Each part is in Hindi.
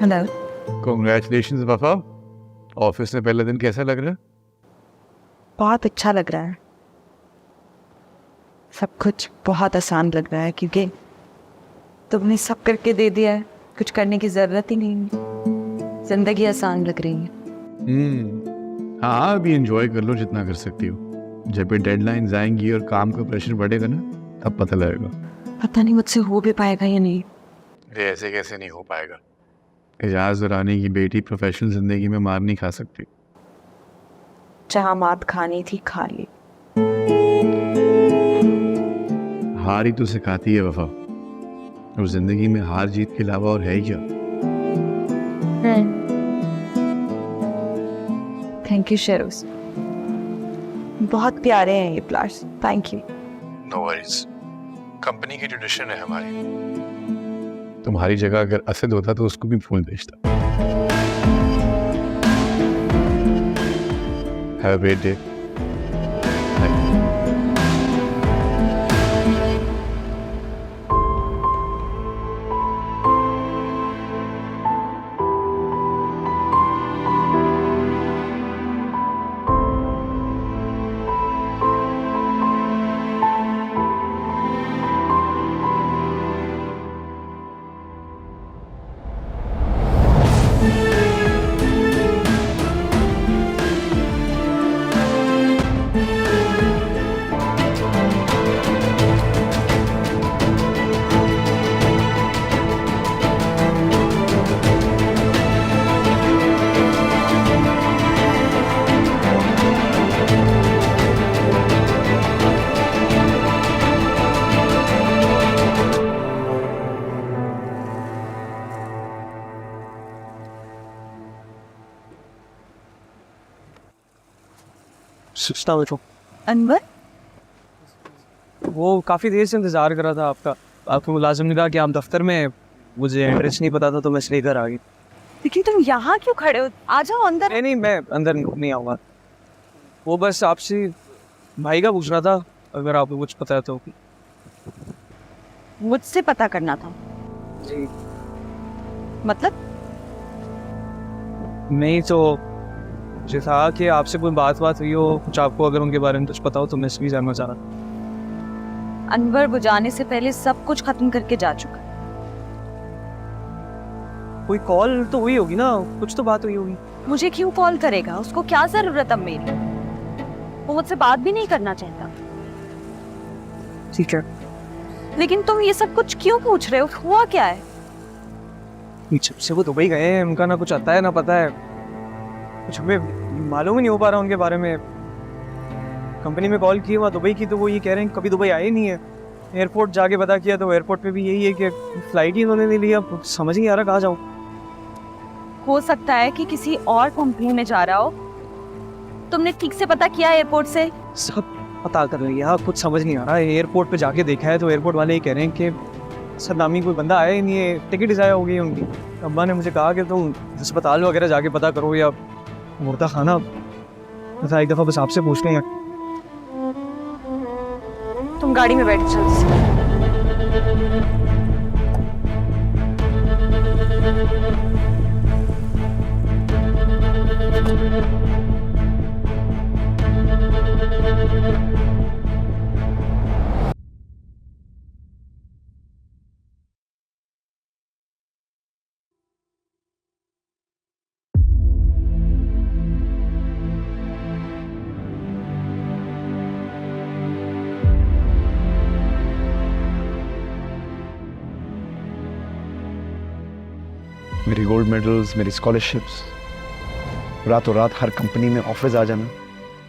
हेलो। कॉन्ग्रेचुलेशंस वफा। ऑफिस में पहला दिन कैसा लग रहा है? बहुत अच्छा लग रहा है। सब कुछ बहुत आसान लग रहा है क्योंकि तुमने सब करके दे दिया है। कुछ करने की जरूरत ही नहीं है। जिंदगी आसान लग रही है। हाँ, अभी एंजॉय कर लो जितना कर सकती हो। जब ये डेडलाइंस आएंगी और काम का प्रेशर बढ़ेगा ना, तब पता लगेगा। पता नहीं मुझसे हो भी पाएगा या नहीं। ये ऐसे कैसे नहीं हो पाएगा? एजाज दुरानी की बेटी प्रोफेशनल जिंदगी में मार नहीं खा सकती। जहाँ मात खानी थी खा ली। हार ही तो सिखाती है वफा। और जिंदगी में हार जीत के अलावा और है ही क्या? थैंक यू शेरोज, बहुत प्यारे हैं ये flowers. Thank you. No worries, company की ट्रेडिशन है हमारी। तुम्हारी जगह अगर असद होता तो उसको भी फूल बेचता। Have a great day. Anwar, वो काफ़ी देर से इंतज़ार कर रहा था आपका। आपको मुलाजिम ने कहा कि आप दफ्तर में, मुझे एड्रेस नहीं पता था तो मैं इसलिए घर आ गई। लेकिन तुम यहाँ क्यों खड़े हो? आ जाओ अंदर। नहीं, मैं अंदर नहीं आऊँगा। वो बस आपसे भाई का पूछ रहा था, अगर आपको कुछ पता है तो। मुझसे पता करना था? जी मतलब नहीं तो मुझे था कि आपसे कोई बात हुई हो, कुछ आपको अगर उनके बारे में कुछ पता हो तो मैं इसलिए जानना चाह रहा। अनवर बुझाने से पहले सब कुछ खत्म करके जा चुका। कोई कॉल तो हुई होगी ना, कुछ तो बात हुई होगी। मुझे क्यों कॉल करेगा? उसको क्या जरूरत अब मेरी? वो मुझसे बात भी नहीं करना चाहता। ठीक है, लेकिन तुम ये सब कुछ क्यों पूछ रहे हो? हुआ क्या है? जब से वो दुबई गए हैं उनका ना कुछ आता है ना पता है, कुछ हमें मालूम ही नहीं हो पा रहा उनके बारे में। कंपनी में कॉल की, वहाँ दुबई की, तो वो ये कह रहे हैं कभी दुबई आए ही नहीं है। एयरपोर्ट जाके पता किया तो एयरपोर्ट पे भी यही है कि फ्लाइट ही उन्होंने नहीं लिया। समझ नहीं आ रहा कहाँ जाऊँ। हो सकता है कि किसी और कंपनी में जा रहा हो। तुमने ठीक से पता किया एयरपोर्ट से? सब पता कर रही है, कुछ समझ नहीं आ रहा। एयरपोर्ट पे जाके देखा है तो एयरपोर्ट वाले ये कह रहे हैं कि सदनामी कोई बंदा आया ही नहीं है, टिकट ज़ाया हो गई है उनकी। अब्बा ने मुझे कहा कि तुम अस्पताल वगैरह जाके पता करो या मुर्दा खाना। बस एक दफ़ा बस आपसे पूछ लें। तुम गाड़ी में बैठ जल्दी से। मेरी गोल्ड मेडल्स, मेरी स्कॉलरशिप्स, रातों रात हर कंपनी में ऑफिस आ जाना,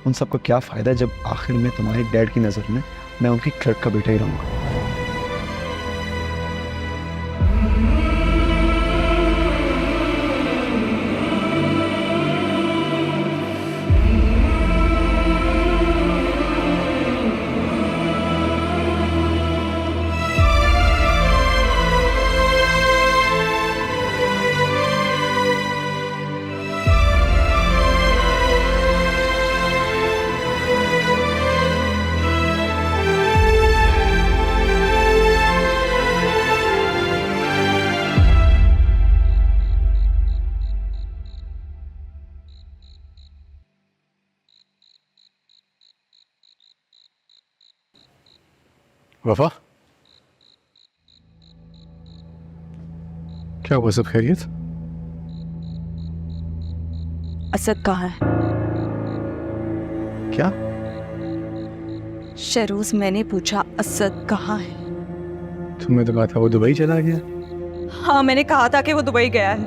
उन सब का क्या फ़ायदा जब आखिर में तुम्हारे डैड की नज़र में मैं उनकी क्लर्क का बेटा ही रहूँगा। वफा, क्या हुआ, सब खैरियत? असद कहाँ है? क्या? शहरोज, मैंने पूछा असद कहाँ है? तुमने तो कहा था वो दुबई चला गया। हाँ, मैंने कहा था कि वो दुबई गया है,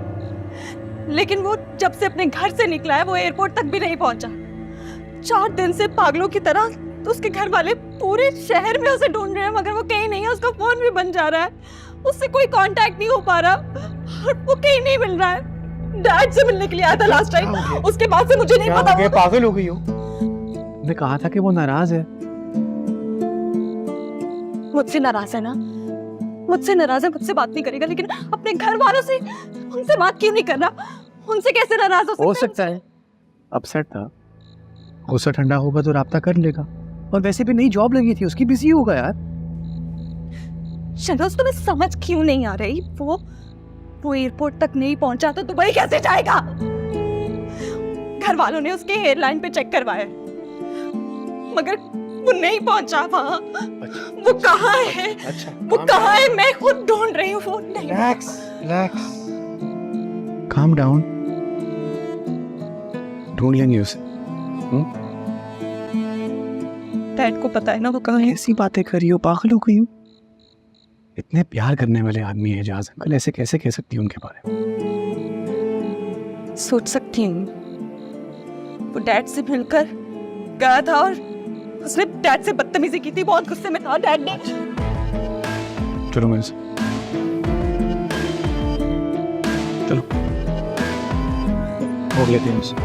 लेकिन वो जब से अपने घर से निकला है वो एयरपोर्ट तक भी नहीं पहुंचा। 4 दिन से पागलों की तरह तो उसके घर वाले पूरे शहर में उसे ढूंढ रहे हैं, मगर वो कहीं नहीं है। उसका फोन भी बंद जा रहा है, उससे कोई कांटेक्ट नहीं हो पा रहा और वो कहीं नहीं मिल रहा है। डैड से मिलने के लिए आया था लास्ट टाइम, उसके बाद से मुझे नहीं क्या पता। हो गया, पागल हो गई हो? तुमने कहा था कि वो नाराज है। मुझसे नाराज है ना? मुझसे नाराज है, मुझसे बात नहीं करेगा, लेकिन अपने घर वालों से उनसे बात क्यों नहीं कर रहा? उनसे कैसे नाराज हो सकता है अपसेट था, गुस्सा ठंडा होगा तो राब्ता कर लेगा। और वैसे भी नई जॉब लगी थी उसकी, बिजी होगा यार। शहरोज, तुम्हें समझ क्यों नहीं आ रही? वो एयरपोर्ट तक नहीं पहुंचा तो दुबई कैसे जाएगा? घर वालों ने उसके एयरलाइन पे चेक करवाया, मगर वो नहीं पहुंचा वहां। वो कहाँ है? अच्छा, वो कहाँ है? मैं खुद ढूंढ रही हूँ, वो नहीं। रिलैक्स, काम डाउन, ढूंढ लेंगे उसे। डैड को पता है ना वो कहाँ है? ऐसी बातें करी हो, पागल हो गई हो? इतने प्यार करने वाले आदमी है एजाज अंकल, ऐसे कैसे कह सकती है उनके बारे में? सोच सकती हूँ, वो डैड से मिलकर गया था और उसने डैड से बदतमीजी की थी, बहुत गुस्से में था डैड ने। चलो मेरे से, चलो हो गया थे उससे।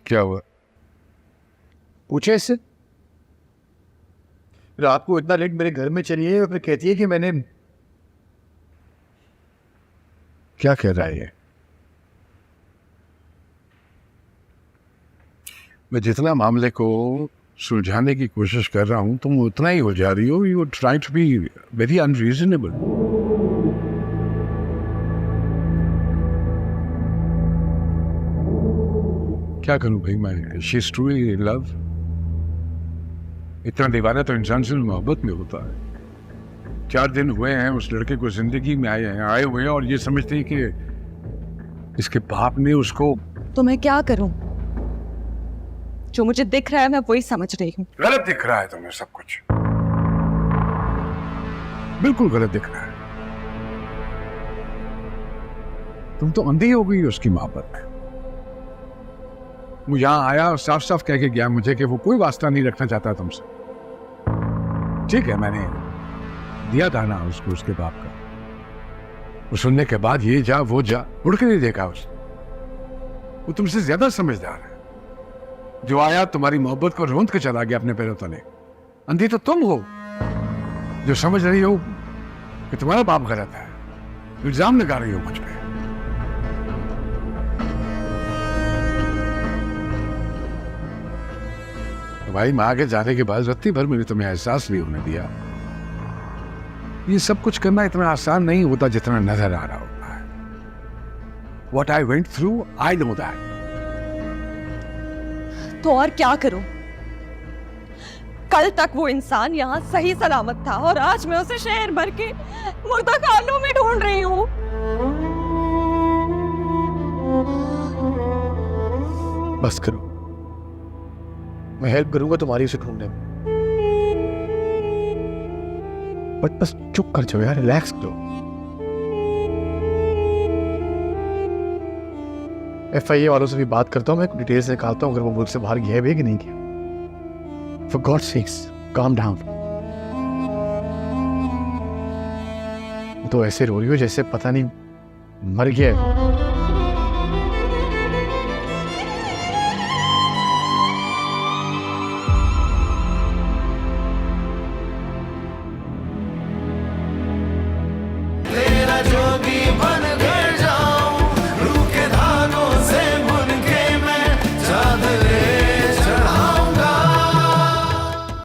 क्या हुआ? पूछे इससे। रात को इतना लेट मेरे घर में चली है और फिर कहती है कि मैंने। क्या कह रहा है ये? मैं जितना मामले को सुलझाने की कोशिश कर रहा हूं तुम उतना ही हो जा रही हो। You trying to be very unreasonable. क्या करूं भाई मैं? She is truly in love. इतना दीवाना तो इंसान से मोहब्बत में होता है। 4 दिन हुए हैं उस लड़के को जिंदगी में आए हुए हैं और ये समझते हैं कि इसके बाप ने उसको। तो मैं क्या करूं? जो मुझे दिख रहा है मैं वही समझ रही हूँ। गलत दिख रहा है तुम्हें सब कुछ, बिल्कुल गलत दिख रहा है। तुम तो अंधी हो गई उसकी मोहब्बत में। वो यहां आया और साफ साफ कह के गया मुझे कि वो कोई वास्ता नहीं रखना चाहता तुमसे। ठीक है, मैंने दिया था ना उसको उसके बाप का। वो सुनने के बाद ये जा वो जा, उड़ के नहीं देखा उसने। वो तुमसे ज्यादा समझदार है। जो आया तुम्हारी मोहब्बत को रोंद के चला गया अपने पैरों तले। अंधी तो तुम हो जो समझ रही हो कि तुम्हारा बाप गलत है, इल्जाम लगा रही हो मुझ पे। भाई मां के जाने के बाद रत्ती भर मैंने तुम्हें एहसास नहीं होने दिया। ये सब कुछ करना इतना आसान नहीं होता जितना नजर आ रहा होता है। What I went through, I know that. तो और क्या करूं? कल तक वो इंसान यहाँ सही सलामत था और आज मैं उसे शहर भर के मुर्दा खानों में ढूंढ रही हूँ। बस करो, मैं हेल्प करूंगा तुम्हारी उसे ढूंढने में। बस चुप कर जाओ यार, रिलैक्स करो। FIA वालों से भी बात करता हूँ, मैं डिटेल्स निकालता हूँ अगर वो मुल्क से बाहर गया है कि नहीं गया। For God's sakes, calm down. तो ऐसे रो रही हो जैसे पता नहीं मर गया है। तेरा जो भी